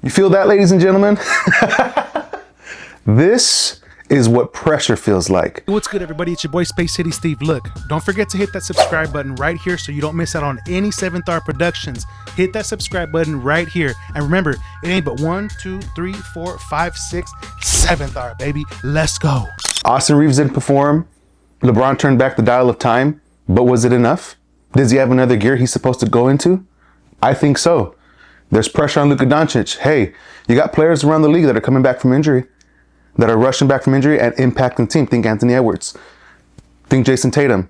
You feel that, ladies and gentlemen? This is what pressure feels like. What's good, everybody? It's your boy Space City Steve. Look, don't forget to hit that subscribe button right here so you don't miss out on any 7th Hour productions. Hit that subscribe button right here. And remember, it ain't but 1, 2, 3, 4, 5, 6, 7th Hour, baby. Let's go. Austin Reeves didn't perform. LeBron turned back the dial of time, but was it enough? Does he have another gear he's supposed to go into? I think so. There's pressure on Luka Doncic. Hey, you got players around the league that are coming back from injury, that are rushing back from injury and impacting the team. Think Anthony Edwards. Think Jason Tatum.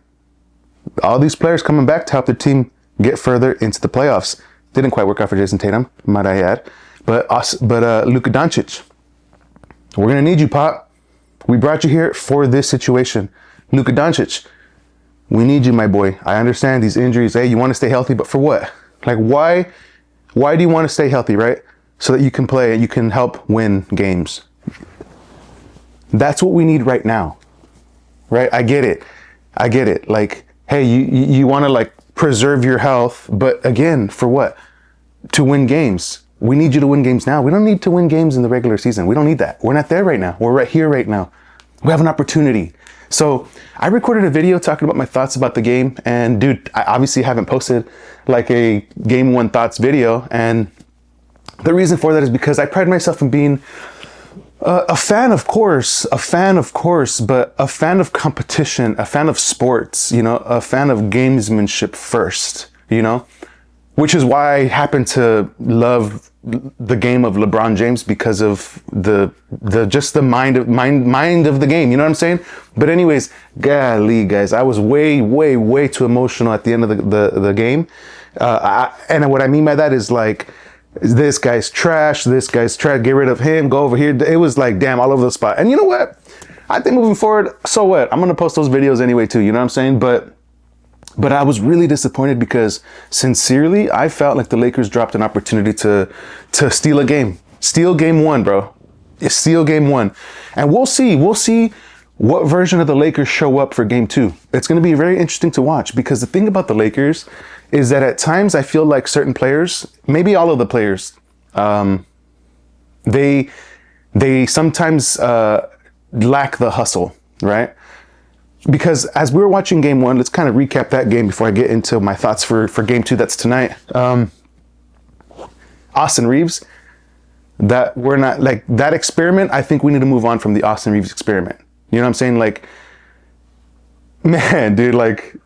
All these players coming back to help their team get further into the playoffs. Didn't quite work out for Jason Tatum, might I add. But Luka Doncic, we're going to need you, Pop. We brought you here for this situation. Luka Doncic, we need you, my boy. I understand these injuries. Hey, you want to stay healthy, but for what? Like, why do you want to stay healthy, right? So that you can play and you can help win games. That's what we need right now, right? I get it. Like, hey, you want to like preserve your health, but again, for what? To win games. We need you to win games now. We don't need to win games in the regular season. We don't need that. We're not there right now. We're right here right now. We have an opportunity. So I recorded a video talking about my thoughts about the game, and dude, I obviously haven't posted like a game one thoughts video. And the reason for that is because I pride myself in being a fan, of course, but a fan of competition, a fan of sports, a fan of gamesmanship first, which is why I happen to love the game of LeBron James, because of the mind of the game. You know what I'm saying? But anyways, golly, guys, I was way too emotional at the end of the game. And what I mean by that is like, this guy's trash, get rid of him, go over here. It was like, damn, all over the spot. And you know what? I think moving forward, so what? I'm going to post those videos anyway too, you know what I'm saying? But I was really disappointed because sincerely, I felt like the Lakers dropped an opportunity to steal a game. Steal game one, bro. Steal game one. And we'll see what version of the Lakers show up for game two. It's going to be very interesting to watch, because the thing about the Lakers is that at times I feel like certain players, maybe all of the players, they sometimes lack the hustle, right? Because as we were watching game one, let's kind of recap that game before I get into my thoughts for game two. That's tonight. Austin Reeves, that we're not like that experiment. I think we need to move on from the Austin Reeves experiment. You know what I'm saying? Like, man, dude, like,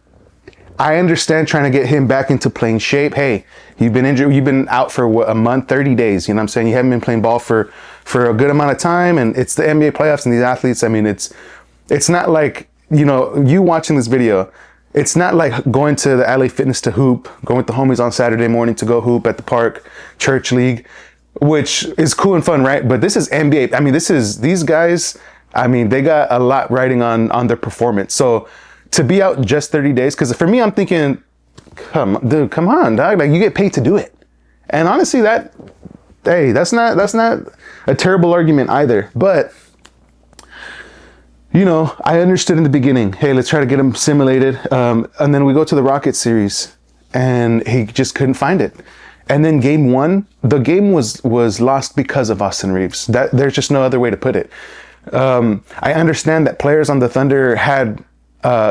I understand trying to get him back into playing shape. Hey, you've been injured. You've been out for what, a month, 30 days. You know what I'm saying? You haven't been playing ball for a good amount of time, and it's the NBA playoffs, and these athletes, I mean, it's not like, you watching this video, it's not like going to the LA Fitness to hoop, going with the homies on Saturday morning to go hoop at the park, church league, which is cool and fun, right? But this is NBA. I mean, these guys, I mean, they got a lot riding on their performance. So to be out just 30 days, because for me, I'm thinking, come on, dog. Like, you get paid to do it. And honestly, that's not a terrible argument either. But I understood in the beginning, hey, let's try to get him simulated. And then we go to the Rockets series and he just couldn't find it. And then game one, the game was lost because of Austin Reeves. There's just no other way to put it. I understand that players on the Thunder had,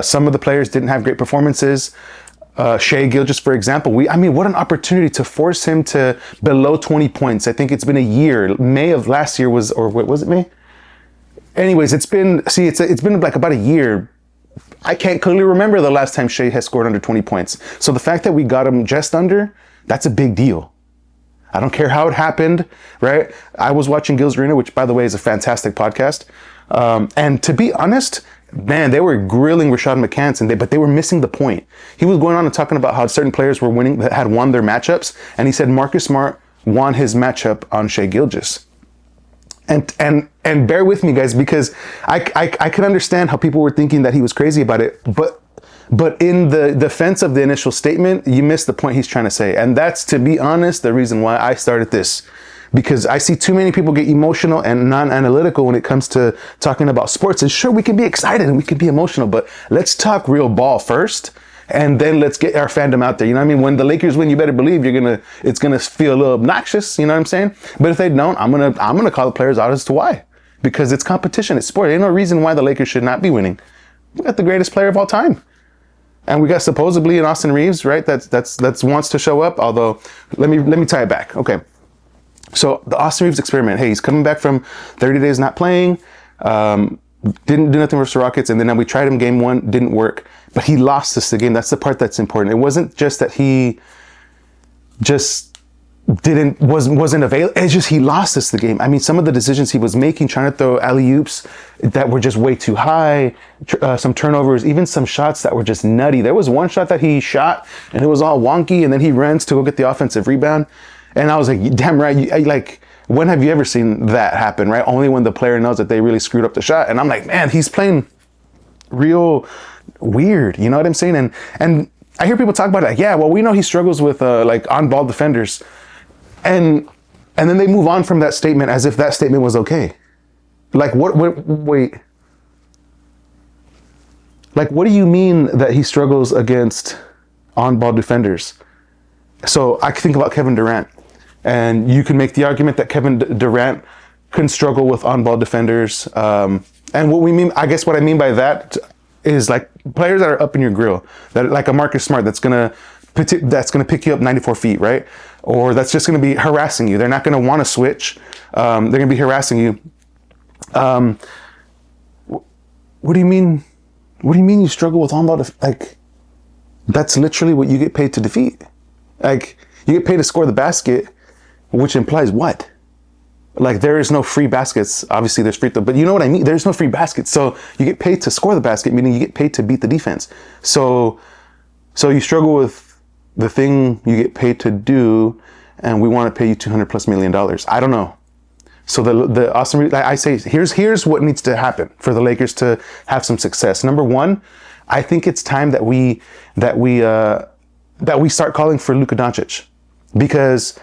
some of the players didn't have great performances. Shai Gilgeous, for example, what an opportunity to force him to below 20 points. I think it's been a year. May of last year was it May? Anyways, it's been like about a year. I can't clearly remember the last time Shai has scored under 20 points. So the fact that we got him just under, that's a big deal. I don't care how it happened, right? I was watching Gil's Arena, which by the way is a fantastic podcast. And to be honest, man, they were grilling Rashad McCants, but they were missing the point. He was going on and talking about how certain players were winning, that had won their matchups. And he said Marcus Smart won his matchup on Shai Gilgeous. And bear with me, guys, because I could understand how people were thinking that he was crazy about it, but in the defense of the initial statement, you missed the point he's trying to say. And that's, to be honest, the reason why I started this, because I see too many people get emotional and non-analytical when it comes to talking about sports. And sure, we can be excited and we can be emotional, but let's talk real ball first. and then let's get our fandom out there. You know what I mean? When the Lakers win, you better believe it's gonna feel a little obnoxious. You know what I'm saying? But if they don't, I'm gonna call the players out as to why. Because it's competition, it's sport. Ain't no reason why the Lakers should not be winning. We got the greatest player of all time. And we got supposedly an Austin Reeves, right? That's wants to show up. Although, let me tie it back. Okay. So the Austin Reeves experiment. Hey, he's coming back from 30 days not playing. Didn't do nothing versus the Rockets, and then we tried him game 1, didn't work. But he lost us the game. That's the part that's important. It wasn't just that he just wasn't available. It's just he lost us the game. I mean, some of the decisions he was making, trying to throw alley-oops that were just way too high, some turnovers, even some shots that were just nutty. There was one shot that he shot and it was all wonky, and then he runs to go get the offensive rebound. And I was like, damn right, when have you ever seen that happen, right? Only when the player knows that they really screwed up the shot. And I'm like, man, he's playing real weird. You know what I'm saying? And I hear people talk about it like, yeah, well, we know he struggles with like on-ball defenders. And then they move on from that statement as if that statement was okay. Like, wait. Like, what do you mean that he struggles against on-ball defenders? So I think about Kevin Durant. And you can make the argument that Kevin Durant can struggle with on-ball defenders. And what I mean by that is like players that are up in your grill, that like a Marcus Smart that's gonna pick you up 94 feet, right? Or that's just gonna be harassing you. They're not gonna want to switch. They're gonna be harassing you. What do you mean? What do you mean you struggle with on-ball? Like, that's literally what you get paid to defeat. Like, you get paid to score the basket, which implies what? Like, there is no free baskets. Obviously, there's free throw, but you know what I mean? There's no free baskets. So you get paid to score the basket, meaning you get paid to beat the defense. So you struggle with the thing you get paid to do, and we want to pay you $200+ million. I don't know. So the Austin, I say, here's what needs to happen for the Lakers to have some success. Number one, I think it's time that we start calling for Luka Doncic, because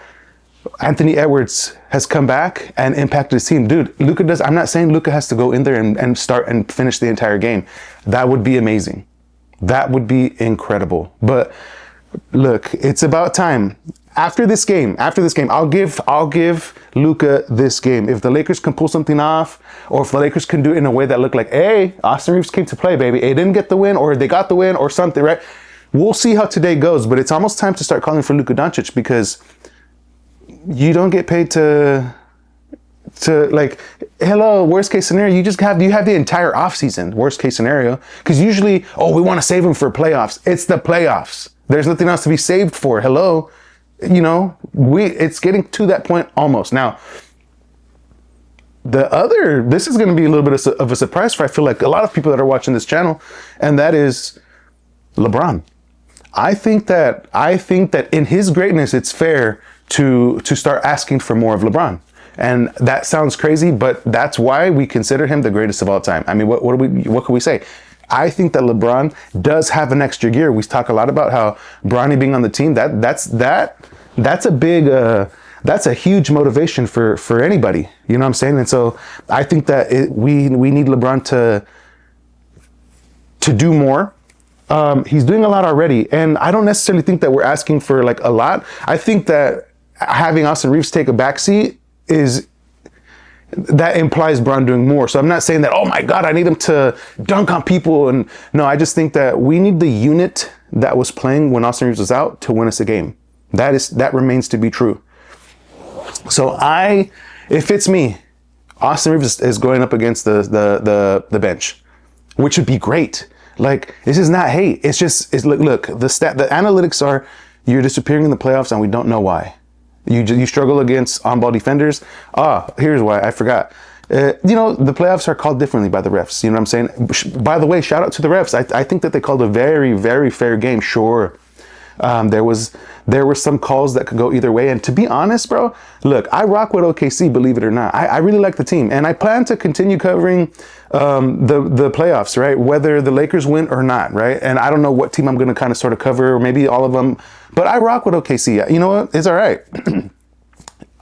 Anthony Edwards has come back and impacted his team. Dude, I'm not saying Luka has to go in there and start and finish the entire game. That would be amazing. That would be incredible. But look, it's about time. After this game, I'll give Luka this game. If the Lakers can pull something off, or if the Lakers can do it in a way that looked like, hey, Austin Reeves came to play, baby. They didn't get the win, or they got the win, or something, right? We'll see how today goes, but it's almost time to start calling for Luka Doncic, because you don't get paid to like, hello, worst case scenario, you have the entire offseason, worst case scenario, because usually, we want to save them for playoffs. It's the playoffs. There's nothing else to be saved for. Hello. You know, it's getting to that point almost. Now, this is going to be a little bit of a surprise for, I feel like, a lot of people that are watching this channel, and that is LeBron. I think that in his greatness, it's fair to start asking for more of LeBron. And that sounds crazy, but that's why we consider him the greatest of all time. I mean, what can we say? I think that LeBron does have an extra gear. We talk a lot about how Bronny being on the team, that's a big, that's a huge motivation for anybody. You know what I'm saying? And so I think that we need LeBron to do more. He's doing a lot already, and I don't necessarily think that we're asking for like a lot. I think that having Austin Reeves take a backseat that implies Bron doing more. So I'm not saying that, oh my God, I need him to dunk on people. And no, I just think that we need the unit that was playing when Austin Reeves was out to win us a game. That remains to be true. So if it's me, Austin Reeves is going up against the bench, which would be great. Like, this is not hate. It's look, the analytics are, you're disappearing in the playoffs and we don't know why. You struggle against on-ball defenders. Here's why, I forgot. The playoffs are called differently by the refs. You know what I'm saying? By the way, shout out to the refs. I think that they called a very, very fair game. Sure. There were some calls that could go either way. And to be honest, bro, look, I rock with OKC, believe it or not. I really like the team. And I plan to continue covering the playoffs, right? Whether the Lakers win or not, right? And I don't know what team I'm going to kind of sort of cover, or maybe all of them. But I rock with OKC. You know what? It's all right.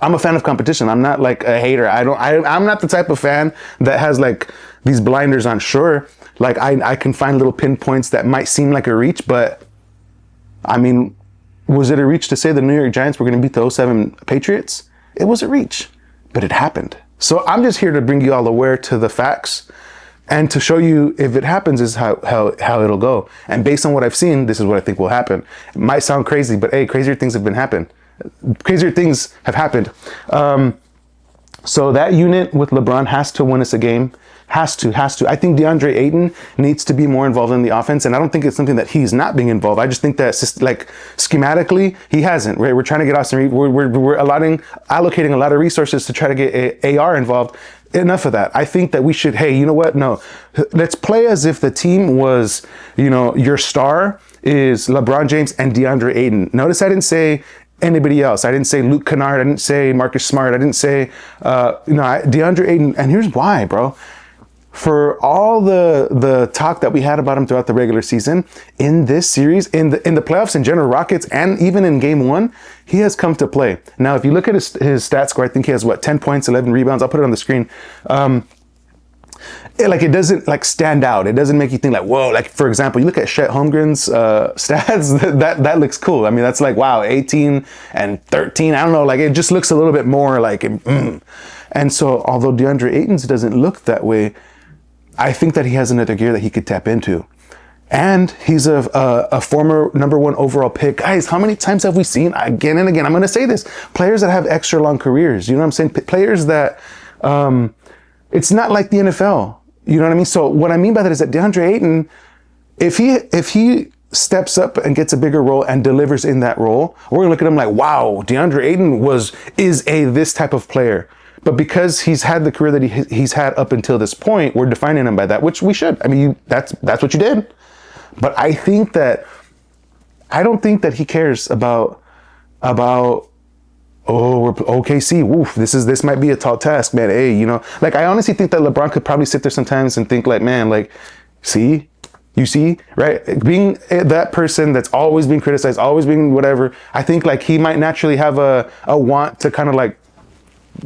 I'm a fan of competition. I'm not like a hater. I'm not the type of fan that has like these blinders on. Sure, like I can find little pinpoints that might seem like a reach, but I mean, was it a reach to say the New York Giants were going to beat the '07 Patriots? It was a reach, but it happened. So I'm just here to bring you all aware to the facts and to show you if it happens is how it'll go. And based on what I've seen, this is what I think will happen. It might sound crazy, but hey, crazier things have happened. Crazier things have happened. So that unit with LeBron has to win us a game. Has to. I think DeAndre Ayton needs to be more involved in the offense, and I don't think it's something that he's not being involved. I just think that like schematically, he hasn't. Right? We're trying to get Austin Reeves. We're allocating a lot of resources to try to get AR involved. Enough of that. I think that we should. Hey, you know what? No, let's play as if the team was. Your star is LeBron James and DeAndre Ayton. Notice I didn't say anybody else. I didn't say Luke Kennard. I didn't say Marcus Smart. I didn't say DeAndre Ayton. And here's why, bro. For all the talk that we had about him throughout the regular season, in this series, in the playoffs in general, Rockets, and even in game 1, he has come to play. Now, if you look at his stat score, I think he has 10 points, 11 rebounds. I'll put it on the screen. It doesn't like stand out. It doesn't make you think like, whoa, like for example, you look at Chet Holmgren's stats, that looks cool. I mean, that's like, wow, 18 and 13. I don't know, like it just looks a little bit more like, And so although DeAndre Ayton's doesn't look that way, I think that he has another gear that he could tap into. And he's a former #1 overall pick. Guys, how many times have we seen, again and again, I'm going to say this, players that have extra long careers, you know what I'm saying? Players that, it's not like the NFL, you know what I mean? So what I mean by that is that DeAndre Ayton, if he steps up and gets a bigger role and delivers in that role, we're going to look at him like, wow, DeAndre Ayton is this type of player. But because he's had the career that he's had up until this point, we're defining him by that, which we should. I mean, that's what you did. But I don't think that he cares about we're OKC. Woof, this might be a tall task, man. Hey, like I honestly think that LeBron could probably sit there sometimes and think like, man, like, you see, right? Being that person that's always being criticized, always being whatever, I think like he might naturally have a want to kind of like,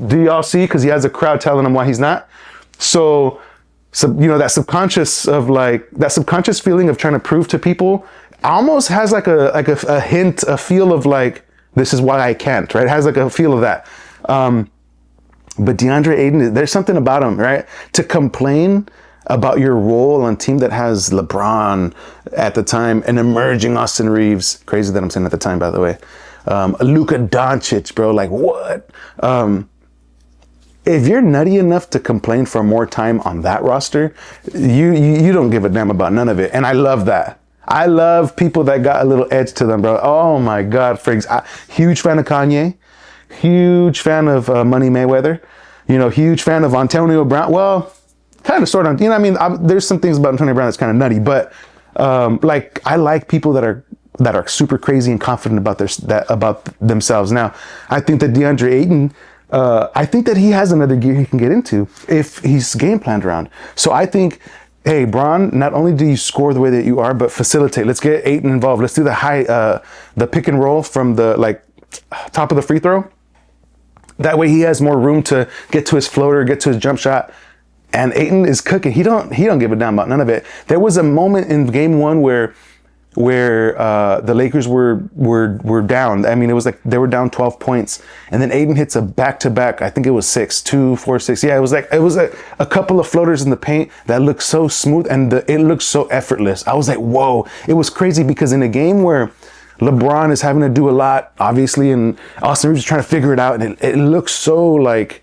do y'all see? Because he has a crowd telling him why he's not. So that subconscious feeling of trying to prove to people almost has like a hint, a feel of like, this is why I can't, right? It has like a feel of that. But DeAndre Ayton, there's something about him, right? To complain about your role on a team that has LeBron at the time, an emerging Austin Reeves, crazy that I'm saying at the time, by the way. Luka Doncic, bro, like what? If you're nutty enough to complain for more time on that roster, you don't give a damn about none of it. And I love that. I love people that got a little edge to them, bro. Oh my God, huge fan of Kanye, huge fan of Money Mayweather, huge fan of Antonio Brown. Well, kind of sort of, there's some things about Antonio Brown that's kind of nutty, but like I like people that are super crazy and confident about themselves. Now, I think that DeAndre Ayton, I think that he has another gear he can get into if he's game planned around. So I think, hey, Bron, not only do you score the way that you are, but facilitate. Let's get Ayton involved. Let's do the pick and roll from the top of the free throw. That way he has more room to get to his floater, get to his jump shot. And Ayton is cooking. He don't give a damn about none of it. There was a moment in game 1 where the Lakers were down. I mean, it was like they were down 12 points, and then Ayton hits a back-to-back. I think it was 2, 4, 6. Yeah, it was a couple of floaters in the paint that looked so smooth, and it looked so effortless. I was like, whoa! It was crazy because in a game where LeBron is having to do a lot, obviously, and Austin Reeves is trying to figure it out, and it looks so like.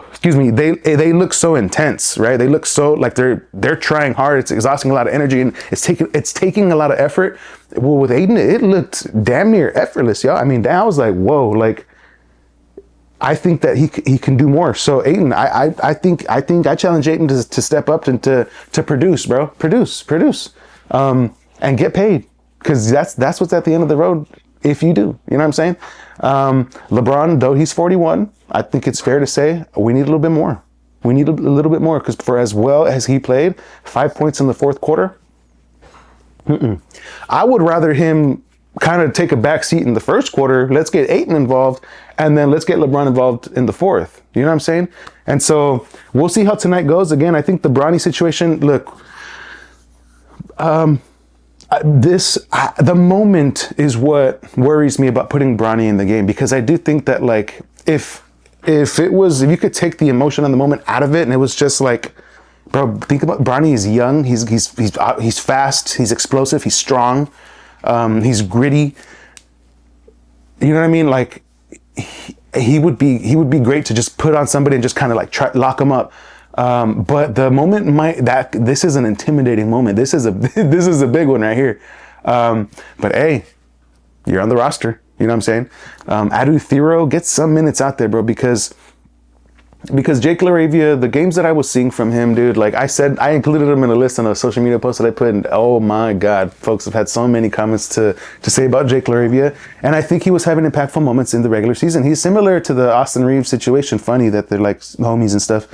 Excuse me, they look so intense, right? They look so like they're trying hard. It's exhausting a lot of energy, and it's taking a lot of effort. Well, with Ayton, it looked damn near effortless, y'all. I mean, I was like, whoa, like I think that he can do more. So Ayton, I think I challenge Ayton to step up and to produce, bro. Produce, and get paid, because that's what's at the end of the road. If you do, you know what I'm saying? LeBron, though he's 41, I think it's fair to say we need a little bit more. We need a little bit more, because for as well as he played, 5 points in the fourth quarter. I would rather him kind of take a back seat in the first quarter. Let's get Ayton involved, and then let's get LeBron involved in the fourth. You know what I'm saying? And so we'll see how tonight goes. Again, I think the Bronny situation, look, the moment is what worries me about putting Bronny in the game, because I do think that like if you could take the emotion on the moment out of it and it was just like, bro, think about Bronny is young, he's fast, he's explosive, he's strong, he's gritty. You know what I mean? Like he would be great to just put on somebody and just kind of like lock him up. But the moment this is an intimidating moment. This is a big one right here. But hey, you're on the roster. You know what I'm saying? Adu Thero, get some minutes out there, bro, because Jake LaRavia, the games that I was seeing from him, dude, like I said, I included him in a list on a social media post that I put in. Oh my God, folks have had so many comments to say about Jake LaRavia. And I think he was having impactful moments in the regular season. He's similar to the Austin Reeves situation. Funny that they're like homies and stuff.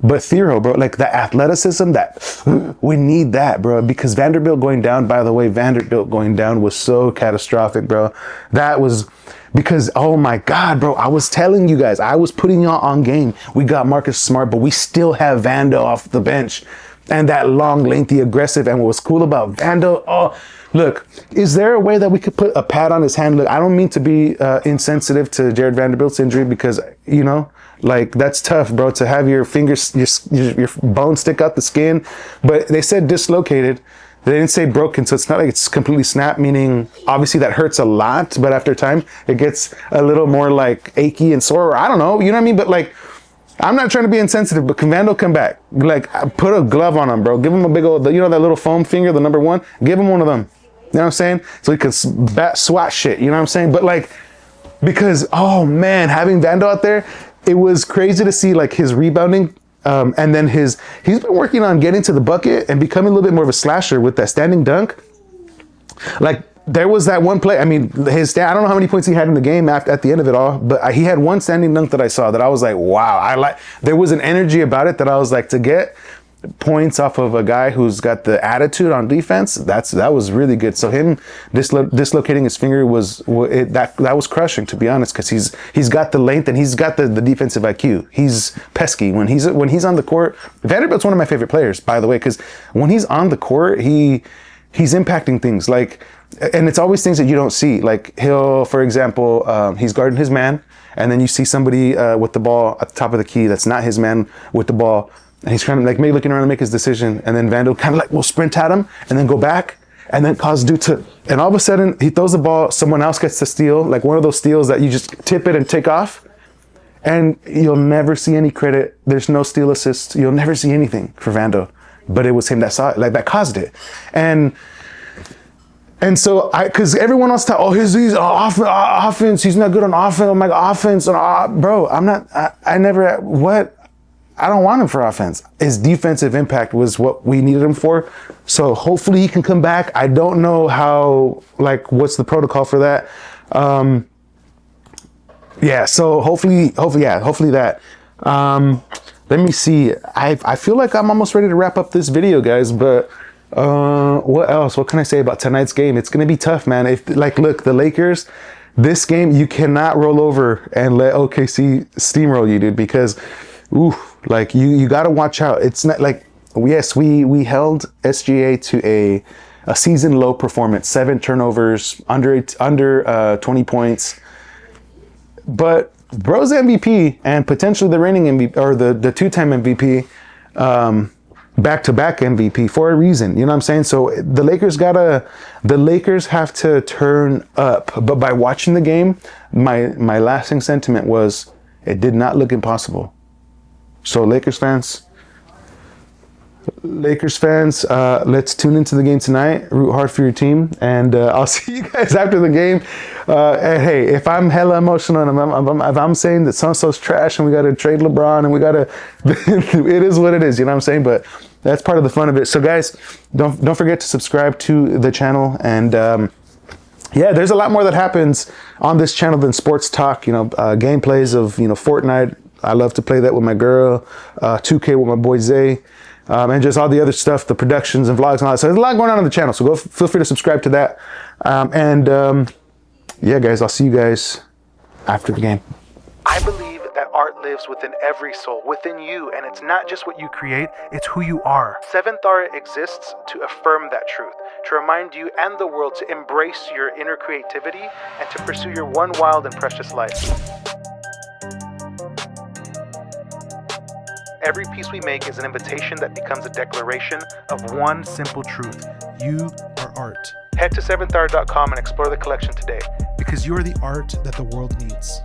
But Thero, bro, like the athleticism, that we need that, bro, because Vanderbilt going down, by the way, Vanderbilt going down was so catastrophic, bro. That was because, oh my God, bro, I was telling you guys, I was putting y'all on game. We got Marcus Smart, but we still have Vando off the bench, and that long, lengthy, aggressive. And what was cool about Vando, oh, look, is there a way that we could put a pad on his hand? Look, I don't mean to be insensitive to Jared Vanderbilt's injury, because, you know, like that's tough, bro, to have your fingers, your bone stick out the skin. But they said dislocated. They didn't say broken, so it's not like it's completely snapped, meaning obviously that hurts a lot, but after time it gets a little more like achy and sore. Or I don't know, you know what I mean? But like, I'm not trying to be insensitive, but can Vando come back? Like, put a glove on him, bro. Give him a big old, you know, that little foam finger, the number 1. Give him one of them. You know what I'm saying? So he can swat shit. You know what I'm saying? But like, because, oh man, having Vando out there, it was crazy to see like his rebounding. And then he's been working on getting to the bucket and becoming a little bit more of a slasher with that standing dunk. Like there was that one play. I mean, I don't know how many points he had in the game at the end of it all, but he had one standing dunk that I saw that I was like, wow, there was an energy about it that I was like, to get points off of a guy who's got the attitude on defense, that was really good. So him dislocating his finger that was crushing, to be honest, because he's got the length and he's got the defensive IQ. He's pesky when he's on the court. Vanderbilt's one of my favorite players, by the way, because when he's on the court, he's impacting things like, and it's always things that you don't see. Like he'll, for example, he's guarding his man, and then you see somebody with the ball at the top of the key that's not his man with the ball. And he's trying to like maybe looking around to make his decision, and then Vando kind of like will sprint at him and then go back and then cause dude to, and all of a sudden he throws the ball, someone else gets to steal, like one of those steals that you just tip it and take off, and you'll never see any credit. There's no steal assist. You'll never see anything for Vando, but it was him that saw it, like that caused it. And so because everyone else thought, oh, he's offense, he's not good on offense. I'm like, offense, bro, I don't want him for offense. His defensive impact was what we needed him for. So hopefully he can come back. I don't know how, like, what's the protocol for that? Yeah, so hopefully that. Let me see. I feel like I'm almost ready to wrap up this video, guys, but what else? What can I say about tonight's game? It's going to be tough, man. Look, the Lakers, this game, you cannot roll over and let OKC steamroll you, dude, because like you got to watch out. It's not like, yes, we held SGA to a season low performance, 7 turnovers, under 20 points. But bro's MVP and potentially the reigning MVP, or the 2-time MVP, back-to-back MVP for a reason. You know what I'm saying? So the Lakers have to turn up. But by watching the game, my lasting sentiment was it did not look impossible. So Lakers fans, let's tune into the game tonight. Root hard for your team, and I'll see you guys after the game. And hey, if I'm hella emotional and if I'm saying that so-and-so's trash and we got to trade LeBron and we got to, it is what it is. You know what I'm saying? But that's part of the fun of it. So guys, don't forget to subscribe to the channel, and yeah, there's a lot more that happens on this channel than sports talk. You know, gameplays of Fortnite. I love to play that with my girl, 2K with my boy Zay, and just all the other stuff, the productions and vlogs and all that. So there's a lot going on the channel, so feel free to subscribe to that. Yeah, guys, I'll see you guys after the game. I believe that art lives within every soul, within you, and it's not just what you create, it's who you are. Seventh Aura exists to affirm that truth, to remind you and the world to embrace your inner creativity and to pursue your one wild and precious life. Every piece we make is an invitation that becomes a declaration of one simple truth. You are art. Head to SEVENTHAURA.com and explore the collection today. Because you are the art that the world needs.